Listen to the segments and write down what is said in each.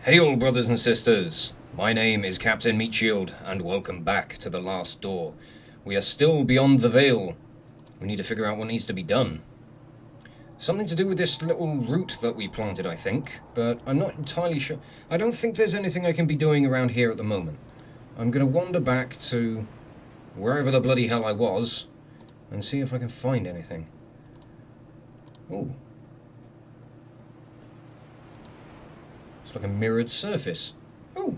Hail, brothers and sisters! My name is Captain Meatshield, and welcome back to the last door. We are still beyond the veil. We need to figure out what needs to be done. Something to do with this little root that we planted, I think, but I'm not entirely sure. I don't think there's anything I can be doing around here at the moment. I'm going to wander back to wherever the bloody hell I was and see if I can find anything. Oh. It's like a mirrored surface. Oh.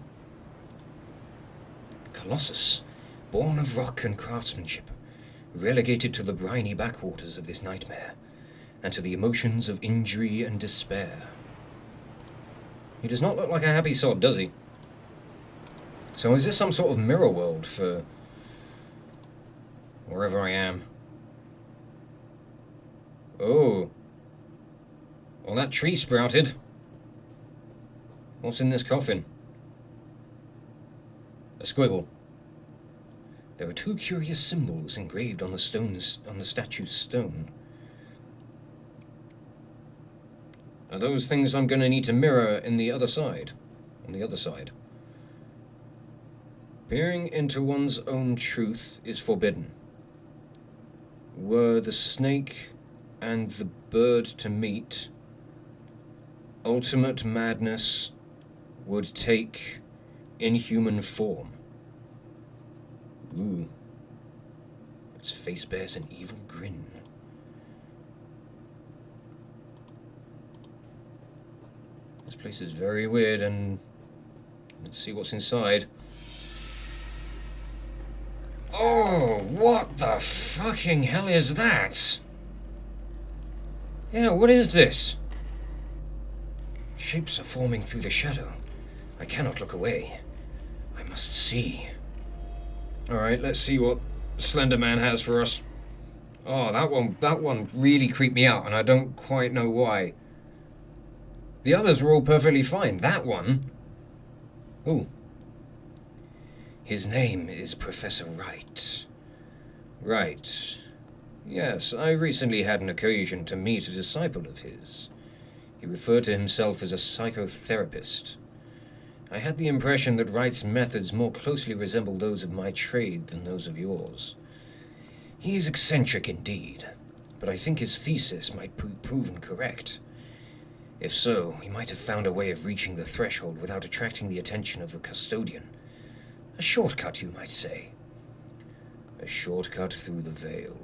Colossus, born of rock and craftsmanship, relegated to the briny backwaters of this nightmare, and to the emotions of injury and despair. He does not look like a happy sod, does he? So is this some sort of mirror world for wherever I am? Oh. Well, that tree sprouted. What's in this coffin? A squiggle. There are two curious symbols engraved on the statue's stone. Are those things I'm going to need to mirror in the other side? On the other side. Peering into one's own truth is forbidden. Were the snake and the bird to meet, ultimate madness would take inhuman form. Ooh. Its face bears an evil grin. This place is very weird, and let's see what's inside. Oh, what the fucking hell is that? Yeah, what is this? Shapes are forming through the shadow. I cannot look away. I must see. Alright, let's see what Slender Man has for us. Oh, that one really creeped me out, and I don't quite know why. The others were all perfectly fine. That one... Ooh. His name is Professor Wright. Right. Yes, I recently had an occasion to meet a disciple of his. He referred to himself as a psychotherapist. I had the impression that Wright's methods more closely resemble those of my trade than those of yours. He is eccentric indeed, but I think his thesis might be proven correct. If so, he might have found a way of reaching the threshold without attracting the attention of the custodian. A shortcut, you might say. A shortcut through the veil.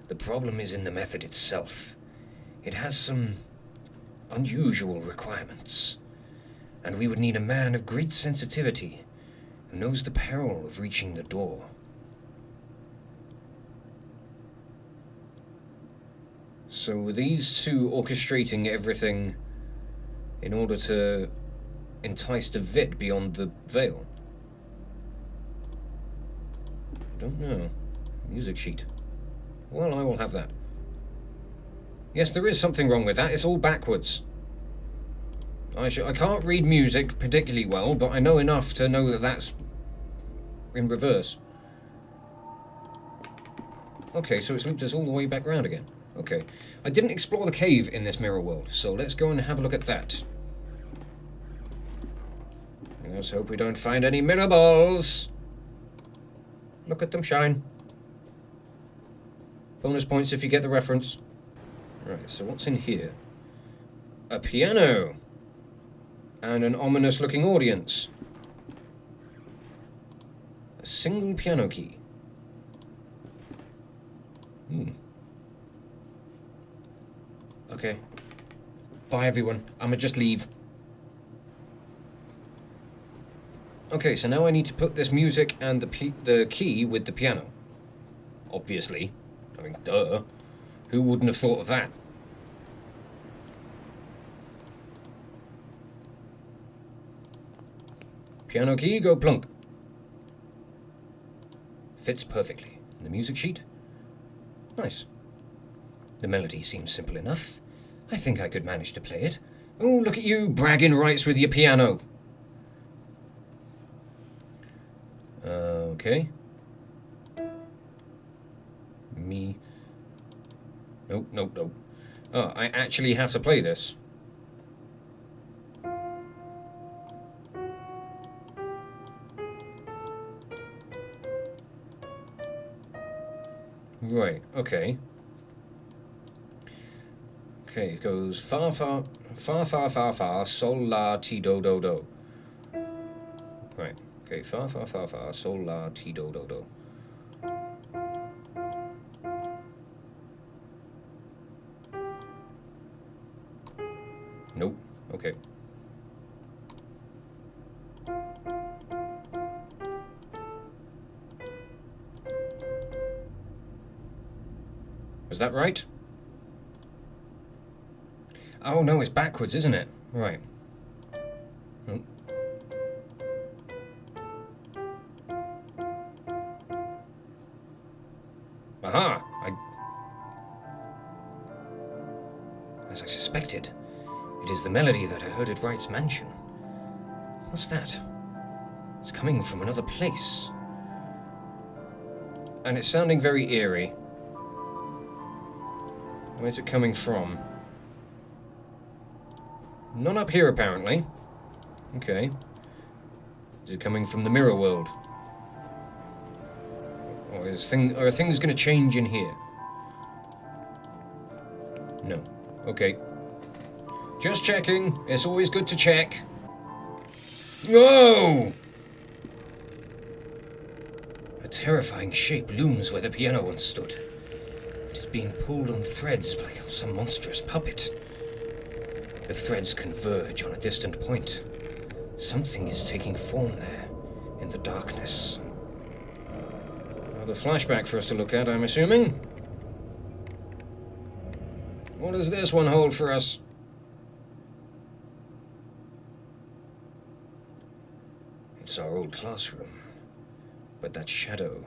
The problem is in the method itself. It has some unusual requirements, and we would need a man of great sensitivity who knows the peril of reaching the door. So were these two orchestrating everything in order to entice Devitt beyond the veil? I don't know. Music sheet. Well, I will have that. Yes, there is something wrong with that. It's all backwards. I can't read music particularly well, but I know enough to know that that's in reverse. Okay, so it's looped us all the way back round again. Okay. I didn't explore the cave in this mirror world, so let's go and have a look at that. Let's hope we don't find any mirror balls. Look at them shine. Bonus points if you get the reference. Right, so what's in here? A piano. And an ominous-looking audience. A single piano key. Okay. Bye, everyone. I'ma just leave. Okay, so now I need to put this music and the key with the piano. Obviously. I mean, duh. Who wouldn't have thought of that? Piano key, go plunk. Fits perfectly. The music sheet? Nice. The melody seems simple enough. I think I could manage to play it. Oh, look at you, bragging rights with your piano. Okay. Me. Nope, nope, nope. Oh, I actually have to play this. Right, okay. Okay, it goes fa fa fa fa fa fa sol la ti do do do. Right. Okay, fa fa fa fa sol la ti do do do. Nope. Okay. Was that right? Oh no, it's backwards, isn't it? Right. Nope. Aha! As I suspected, it is the melody that I heard at Wright's mansion. What's that? It's coming from another place. And it's sounding very eerie. Where's it coming from? Not up here, apparently. Okay. Is it coming from the mirror world? Or are things going to change in here? No. Okay. Just checking. It's always good to check. Whoa! A terrifying shape looms where the piano once stood. It is being pulled on threads like some monstrous puppet. The threads converge on a distant point. Something is taking form there, in the darkness. Another flashback for us to look at, I'm assuming. What does this one hold for us? It's our old classroom. But that shadow...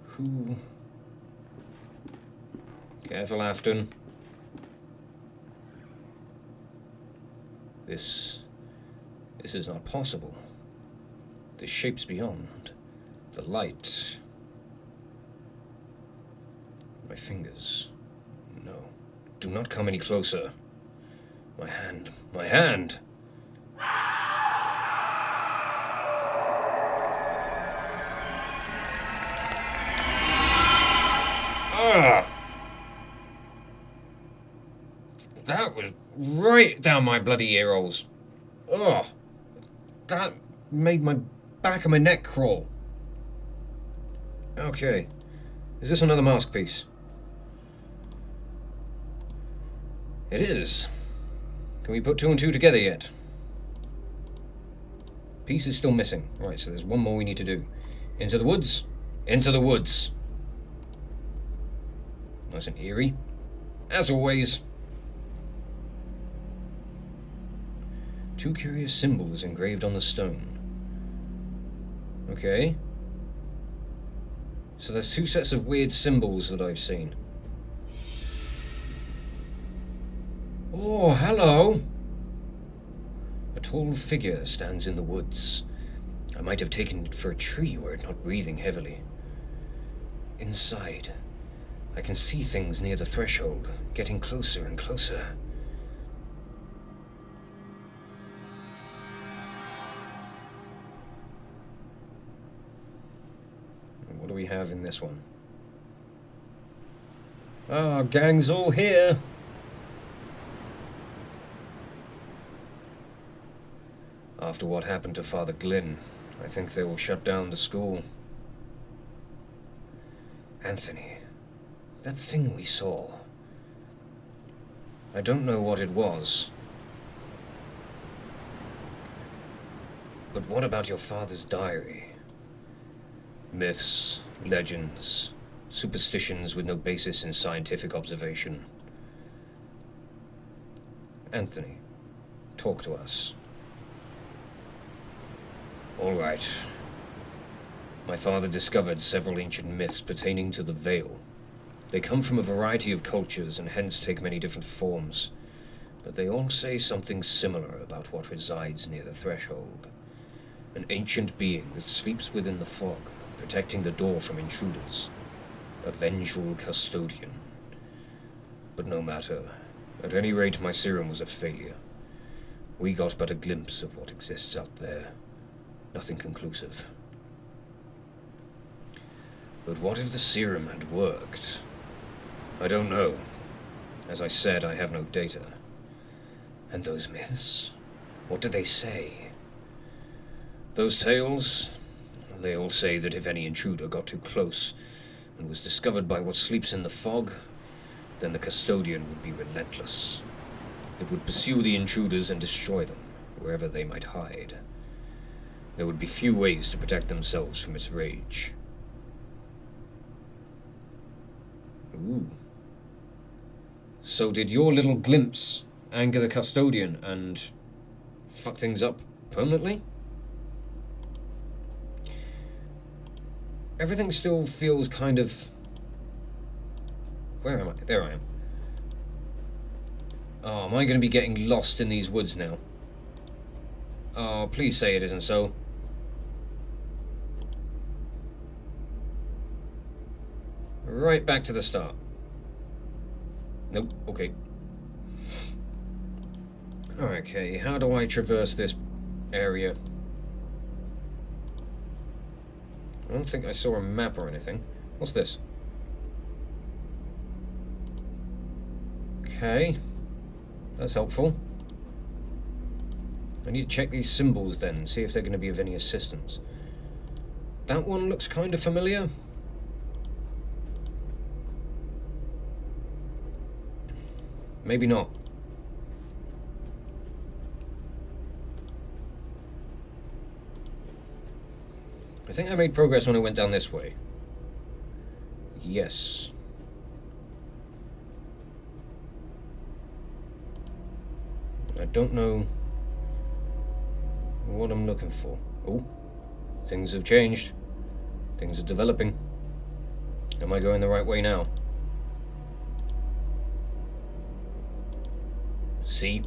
Who... Careful, Afton. This is not possible. The shapes beyond. The light. My fingers. No. Do not come any closer. My hand. My hand! Ah! That was right down my bloody ear holes. Ugh. That made my back of my neck crawl. Okay. Is this another mask piece? It is. Can we put two and two together yet? Piece is still missing. Right, so there's one more we need to do. Into the woods. Into the woods. Nice and eerie. As always. Two curious symbols engraved on the stone. Okay. So there's two sets of weird symbols that I've seen. Oh, hello! A tall figure stands in the woods. I might have taken it for a tree were it not breathing heavily. Inside, I can see things near the threshold, getting closer and closer. What do we have in this one? Ah, gang's all here. After what happened to Father Glynn, I think they will shut down the school. Anthony, that thing we saw. I don't know what it was. But what about your father's diary? Myths, legends, superstitions with no basis in scientific observation. Anthony, talk to us. All right. My father discovered several ancient myths pertaining to the Veil. They come from a variety of cultures and hence take many different forms, but they all say something similar about what resides near the threshold. An ancient being that sleeps within the fog, protecting the door from intruders. A vengeful custodian. But no matter. At any rate, my serum was a failure. We got but a glimpse of what exists out there. Nothing conclusive. But what if the serum had worked? I don't know. As I said, I have no data. And those myths? What do they say? Those tales? They all say that if any intruder got too close and was discovered by what sleeps in the fog, then the custodian would be relentless. It would pursue the intruders and destroy them, wherever they might hide. There would be few ways to protect themselves from its rage. Ooh. So did your little glimpse anger the custodian and fuck things up permanently? Everything still feels kind of... Where am I? There I am. Oh, am I going to be getting lost in these woods now? Oh, please say it isn't so. Right back to the start. Nope, okay. Okay, how do I traverse this area? I don't think I saw a map or anything. What's this? Okay. That's helpful. I need to check these symbols then and see if they're going to be of any assistance. That one looks kind of familiar. Maybe not. I think I made progress when I went down this way. Yes. I don't know what I'm looking for. Oh, things have changed. Things are developing. Am I going the right way now? See?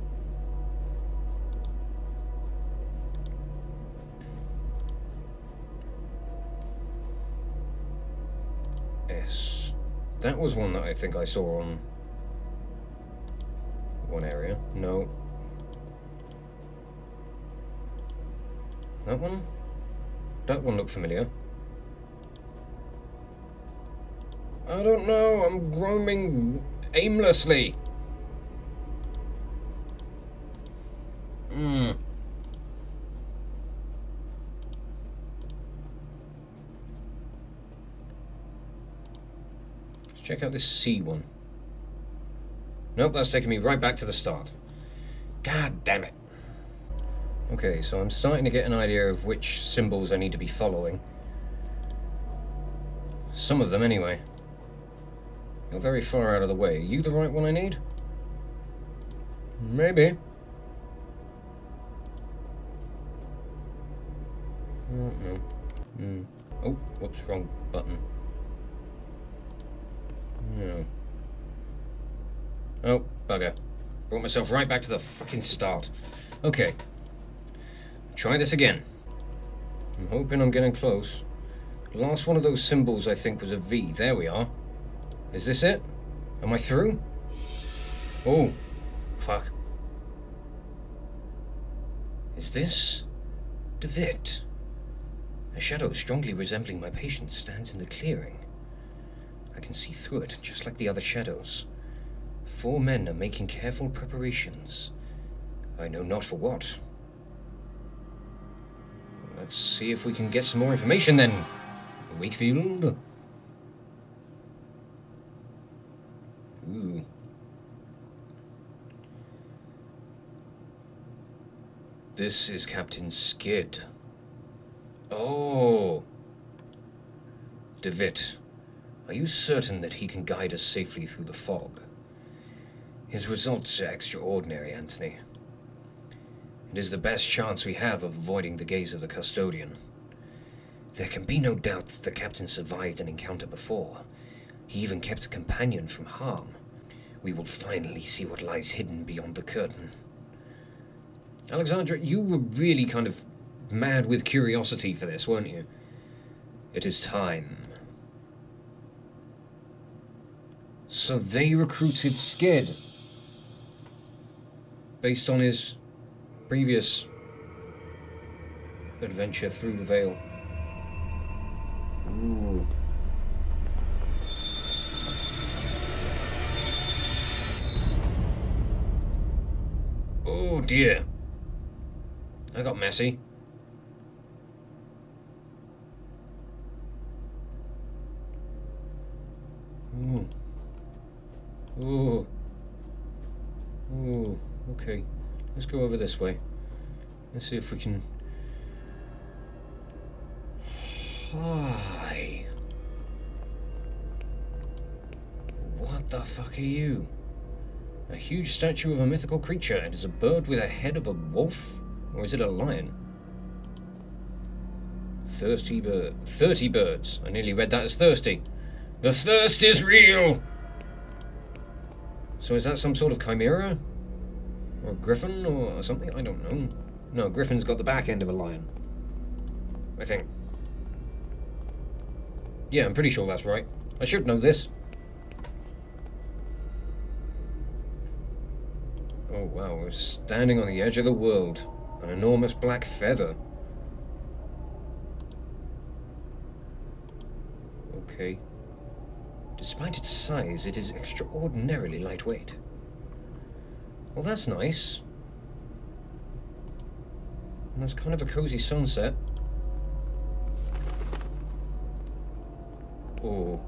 S. That was one that I think I saw on one area. No. That one? That one looked familiar. I don't know, I'm roaming aimlessly. Let's check out this C one. Nope, that's taking me right back to the start. God damn it. Okay, so I'm starting to get an idea of which symbols I need to be following. Some of them, anyway. You're very far out of the way. Are you the right one I need? Maybe. Oh, whoops, wrong button. No. Oh, bugger. Brought myself right back to the fucking start. Okay. Try this again. I'm hoping I'm getting close. The last one of those symbols, I think, was a V. There we are. Is this it? Am I through? Oh, fuck. Is this Devitt? A shadow strongly resembling my patient stands in the clearing. I can see through it, just like the other shadows. 4 men are making careful preparations. I know not for what. Let's see if we can get some more information then. Wakefield. Ooh. This is Captain Skid. Oh. Devitt, are you certain that he can guide us safely through the fog? His results are extraordinary, Anthony. It is the best chance we have of avoiding the gaze of the custodian. There can be no doubt that the captain survived an encounter before. He even kept a companion from harm. We will finally see what lies hidden beyond the curtain. Alexandre, you were really kind of mad with curiosity for this, weren't you? It is time. So they recruited Skid based on his previous adventure through the veil. Ooh. Oh dear. I got messy. Ooh. Ooh. Ooh. Okay. Let's go over this way. Let's see if we can... Hi. What the fuck are you? A huge statue of a mythical creature. It is a bird with a head of a wolf? Or is it a lion? 30 birds. I nearly read that as thirsty. The thirst is real! So is that some sort of chimera? Or a griffin or something? I don't know. No, griffin's got the back end of a lion. I think. Yeah, I'm pretty sure that's right. I should know this. Oh wow, we're standing on the edge of the world. An enormous black feather. Okay. Despite its size, it is extraordinarily lightweight. Well, that's nice. And there's kind of a cozy sunset. Oh.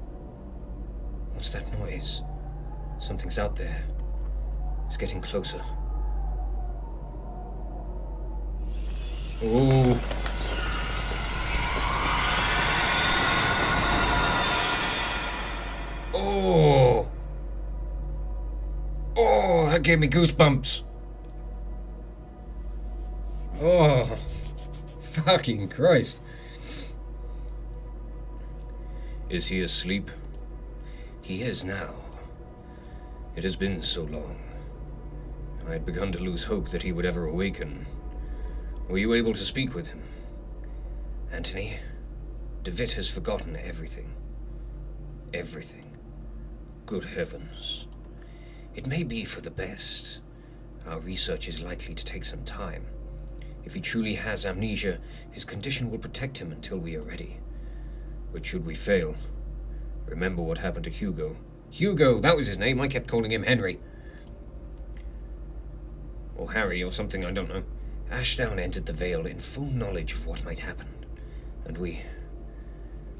What's that noise? Something's out there. It's getting closer. Oh. Oh. Oh, that gave me goosebumps. Oh. Fucking Christ. Is he asleep? He is now. It has been so long. I had begun to lose hope that he would ever awaken. Were you able to speak with him? Anthony, Devitt has forgotten everything. Everything. Good heavens. It may be for the best. Our research is likely to take some time. If he truly has amnesia, his condition will protect him until we are ready. But should we fail, remember what happened to Hugo. Hugo, that was his name. I kept calling him Henry. Or Harry, or something, I don't know. Ashdown entered the Vale in full knowledge of what might happen. And we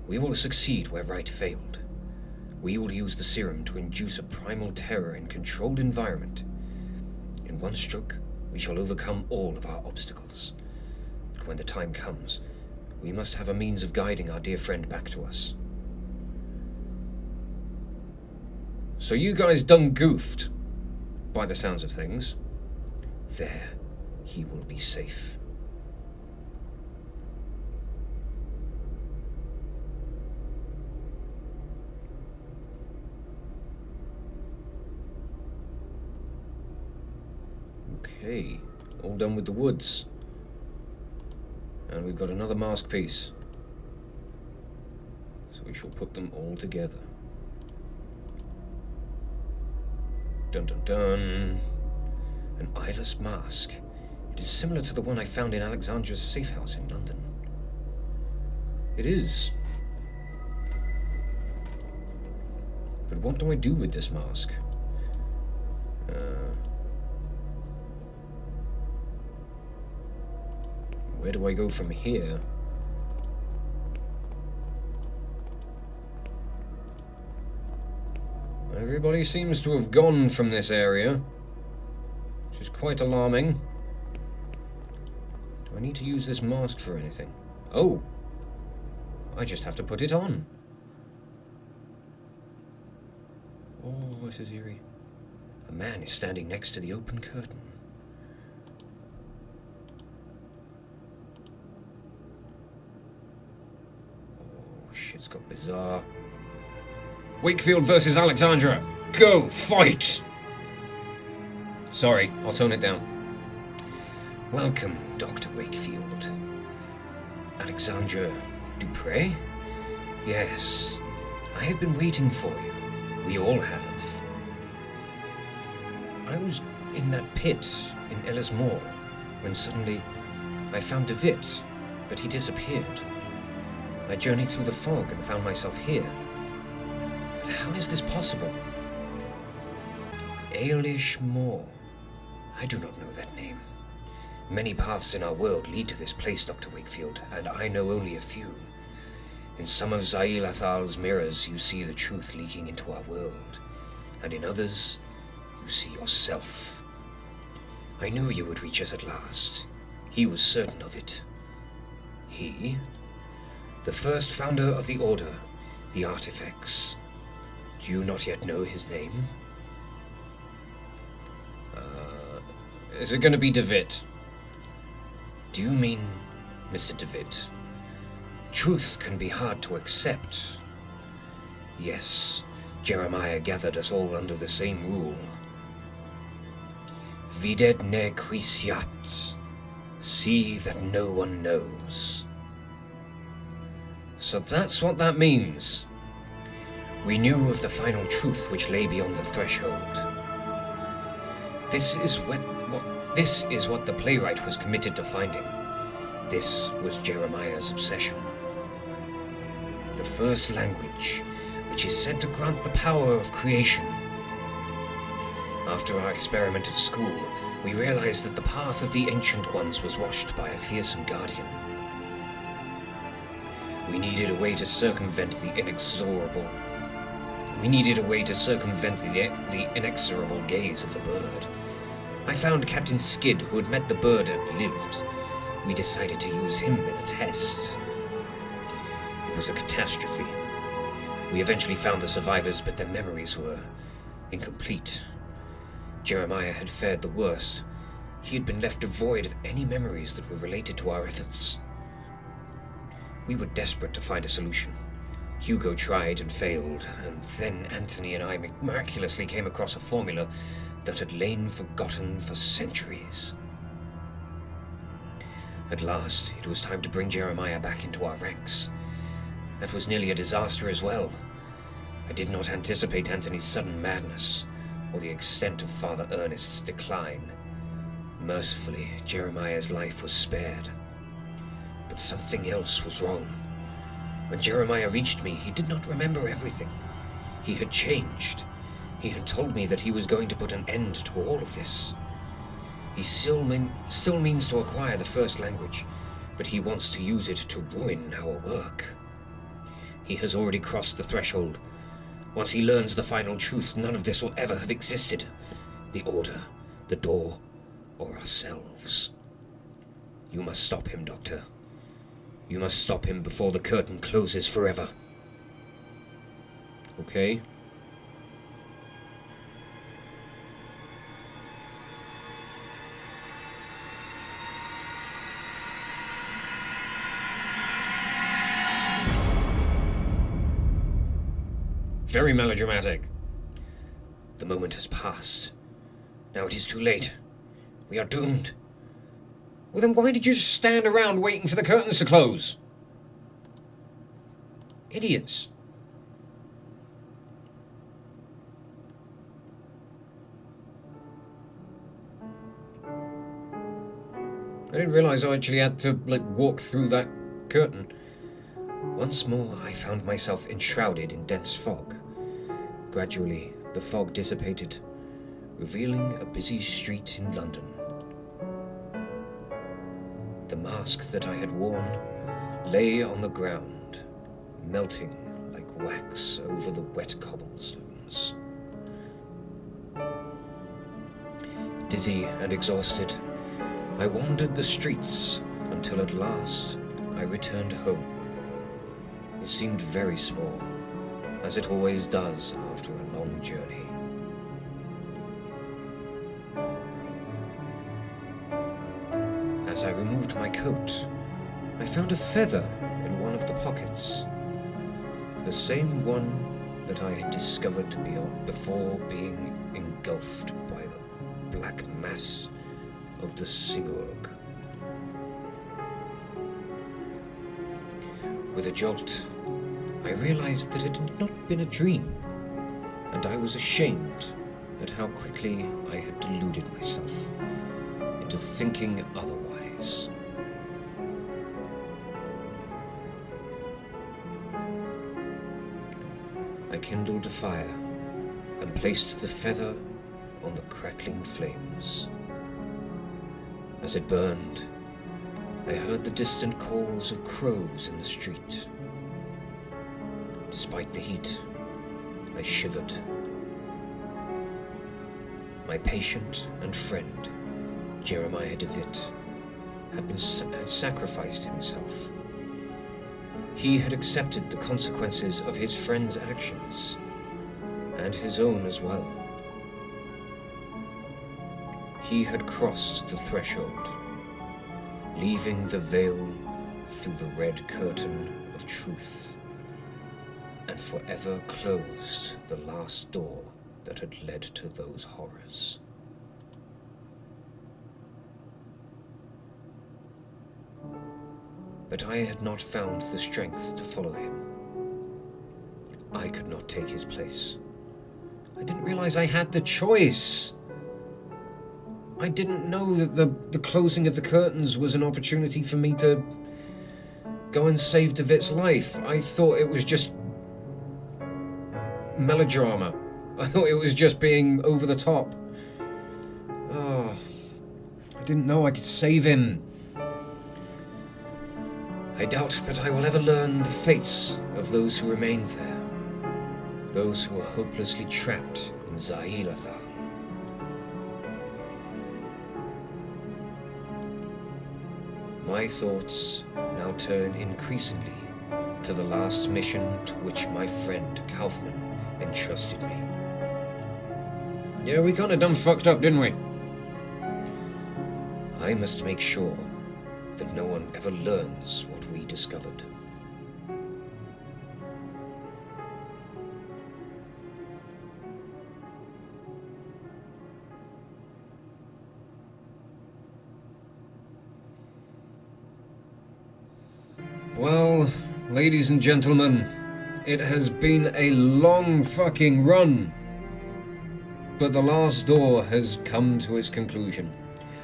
will succeed where Wright failed. We will use the serum to induce a primal terror in controlled environment. In one stroke, we shall overcome all of our obstacles. But when the time comes, we must have a means of guiding our dear friend back to us. So you guys done goofed, by the sounds of things. There, he will be safe. Okay, all done with the woods. And we've got another mask piece. So we shall put them all together. Dun dun dun. An eyeless mask. It is similar to the one I found in Alexandre's safe house in London. It is. But what do I do with this mask? Where do I go from here? Everybody seems to have gone from this area, which is quite alarming. Do I need to use this mask for anything? Oh! I just have to put it on. Oh, this is eerie. A man is standing next to the open curtain. Shit's got bizarre. Wakefield versus Alexandre. Go, fight! Sorry, I'll tone it down. Welcome, Dr. Wakefield. Alexandre Dupre? Yes, I have been waiting for you. We all have. I was in that pit in Ellis Moor when suddenly I found Devitt, but he disappeared. I journeyed through the fog and found myself here. But how is this possible? Ailish Moor. I do not know that name. Many paths in our world lead to this place, Dr. Wakefield, and I know only a few. In some of Zail Athal's mirrors, you see the truth leaking into our world, and in others, you see yourself. I knew you would reach us at last. He was certain of it. He? The first founder of the Order, the Artifacts. Do you not yet know his name? Is it going to be Devitt? Do you mean Mr. Devitt? Truth can be hard to accept. Yes, Jeremiah gathered us all under the same rule. Videte ne Quis Sciat. See that no one knows. So that's what that means. We knew of the final truth which lay beyond the threshold. This is what the playwright was committed to finding. This was Jeremiah's obsession. The first language, which is said to grant the power of creation. After our experiment at school, we realized that the path of the Ancient Ones was watched by a fearsome guardian. We needed a way to circumvent the inexorable gaze of the bird. I found Captain Skid, who had met the bird and lived. We decided to use him in a test. It was a catastrophe. We eventually found the survivors, but their memories were incomplete. Jeremiah had fared the worst. He had been left devoid of any memories that were related to our efforts. We were desperate to find a solution. Hugo tried and failed, and then Anthony and I miraculously came across a formula that had lain forgotten for centuries. At last, it was time to bring Jeremiah back into our ranks. That was nearly a disaster as well. I did not anticipate Anthony's sudden madness, or the extent of Father Ernest's decline. Mercifully, Jeremiah's life was spared. But something else was wrong. When Jeremiah reached me, he did not remember everything. He had changed. He had told me that he was going to put an end to all of this. He still means to acquire the first language, but he wants to use it to ruin our work. He has already crossed the threshold. Once he learns the final truth, none of this will ever have existed. The Order, the Door, or ourselves. You must stop him, Doctor. You must stop him before the curtain closes forever. Okay. Very melodramatic. The moment has passed. Now it is too late. We are doomed. Well, then why did you just stand around waiting for the curtains to close? Idiots. I didn't realize I actually had to, walk through that curtain. Once more, I found myself enshrouded in dense fog. Gradually, the fog dissipated, revealing a busy street in London. The mask that I had worn lay on the ground, melting like wax over the wet cobblestones. Dizzy and exhausted, I wandered the streets until at last I returned home. It seemed very small, as it always does after a long journey. As I removed my coat, I found a feather in one of the pockets. The same one that I had discovered before being engulfed by the black mass of the Sigurg. With a jolt, I realized that it had not been a dream, and I was ashamed at how quickly I had deluded myself into thinking otherwise. I kindled a fire and placed the feather on the crackling flames. As it burned, I heard the distant calls of crows in the street. Despite the heat, I shivered. My patient and friend, Jeremiah Devitt, had sacrificed himself. He had accepted the consequences of his friend's actions, and his own as well. He had crossed the threshold, leaving the veil through the red curtain of truth, and forever closed the last door that had led to those horrors. But I had not found the strength to follow him. I could not take his place. I didn't realize I had the choice. I didn't know that the closing of the curtains was an opportunity for me to go and save Devitt's life. I thought it was just melodrama. I thought it was just being over the top. Oh, I didn't know I could save him. I doubt that I will ever learn the fates of those who remained there. Those who are hopelessly trapped in Zahilatha. My thoughts now turn increasingly to the last mission to which my friend Kaufman entrusted me. Yeah, we kinda done fucked up, didn't we? I must make sure that no one ever learns what we discovered. Well, ladies and gentlemen, it has been a long fucking run, but the last door has come to its conclusion.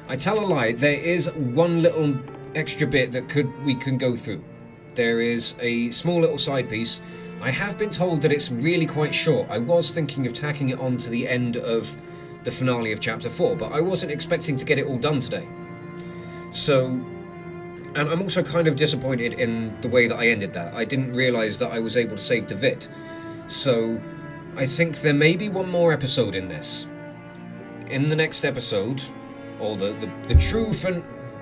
I tell a lie, there is one little extra bit that we can go through. There is a small little side piece. I have been told that it's really quite short. I was thinking of tacking it on to the end of the finale of chapter 4, but I wasn't expecting to get it all done today. So, and I'm also kind of disappointed in the way that I ended that. I didn't realise that I was able to save Devitt. So, I think there may be one more episode in this. In the next episode, or the true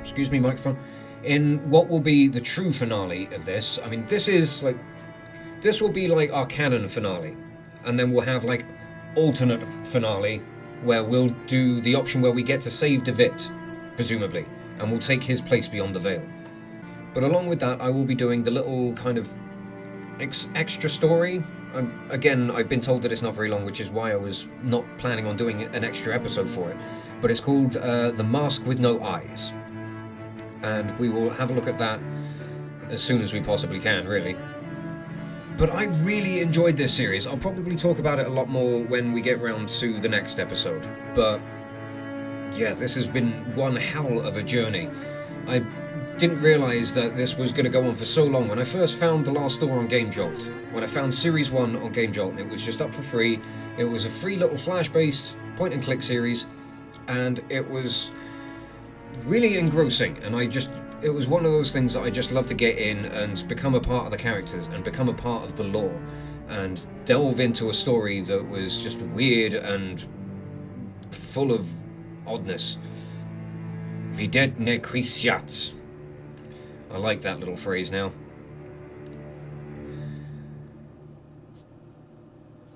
excuse me, microphone. In what will be the true finale of this, I mean, this will be like our canon finale. And then we'll have like alternate finale, where we'll do the option where we get to save Devitt, presumably, and we'll take his place beyond the veil. But along with that, I will be doing the little kind of extra story. Again, I've been told that it's not very long, which is why I was not planning on doing an extra episode for it. But it's called The Mask with No Eyes. And we will have a look at that as soon as we possibly can, really. But I really enjoyed this series. I'll probably talk about it a lot more when we get round to the next episode. But yeah, this has been one hell of a journey. I didn't realise that this was going to go on for so long. When I first found The Last Door on Game Jolt, when I found Series 1 on Game Jolt, and it was just up for free, it was a free little Flash-based point-and-click series, and it was really engrossing, and it was one of those things that I just love to get in and become a part of the characters and become a part of the lore and delve into a story that was just weird and full of oddness. Videte Quis Sciat. I like that little phrase now.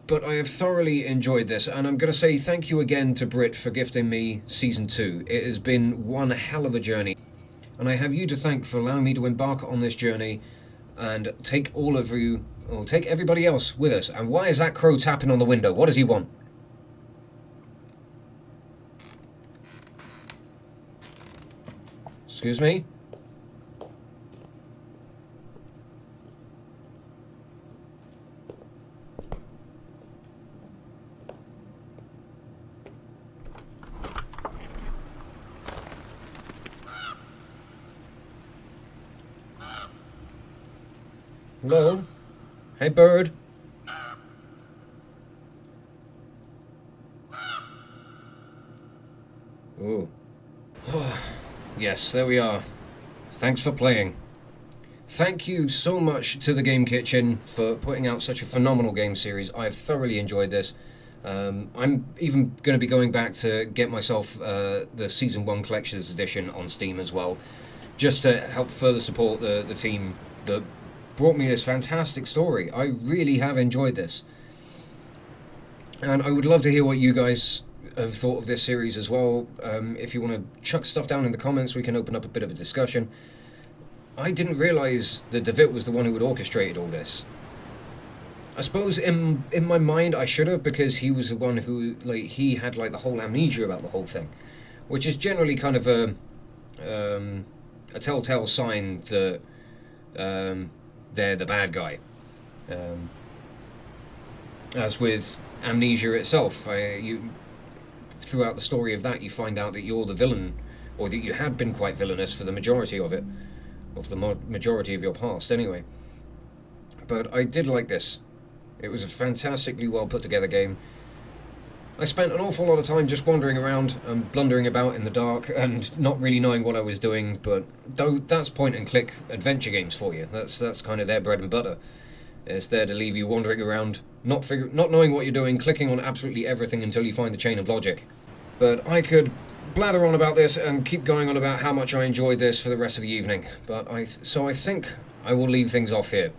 But I have thoroughly enjoyed this, and I'm going to say thank you again to Brit for gifting me Season 2. It has been one hell of a journey, and I have you to thank for allowing me to embark on this journey and take all of you, or take everybody else with us. And why is that crow tapping on the window? What does he want? Excuse me? Hello? Hey, bird. Ooh. Yes, there we are. Thanks for playing. Thank you so much to the Game Kitchen for putting out such a phenomenal game series. I've thoroughly enjoyed this. I'm even going to be going back to get myself the Season 1 Collector's Edition on Steam as well, just to help further support the team that brought me this fantastic story. I really have enjoyed this. And I would love to hear what you guys have thought of this series as well. If you want to chuck stuff down in the comments, we can open up a bit of a discussion. I didn't realise that Devitt was the one who had orchestrated all this. I suppose in my mind I should have, because he was the one who, like, he had like the whole amnesia about the whole thing, which is generally kind of a telltale sign that they're the bad guy. As with amnesia itself, throughout the story of that, you find out that you're the villain, or that you had been quite villainous for the majority of it, of the majority of your past anyway. But I did like this. It was a fantastically well put together game. I spent an awful lot of time just wandering around and blundering about in the dark and not really knowing what I was doing, but though that's point and click adventure games for you. That's kind of their bread and butter. It's there to leave you wandering around, not knowing what you're doing, clicking on absolutely everything until you find the chain of logic. But I could blather on about this and keep going on about how much I enjoyed this for the rest of the evening. So I think I will leave things off here.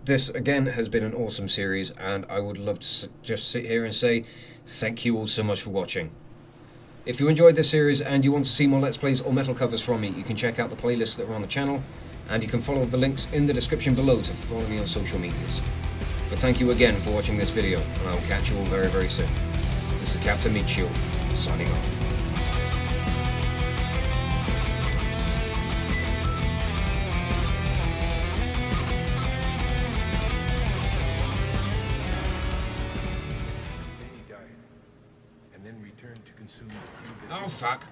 This, again, has been an awesome series, and I would love to just sit here and say thank you all so much for watching. If you enjoyed this series and you want to see more Let's Plays or metal covers from me, you can check out the playlists that are on the channel, and you can follow the links in the description below to follow me on social medias. But thank you again for watching this video, and I will catch you all very, very soon. This is Captain Michio, signing off. Oh, fuck.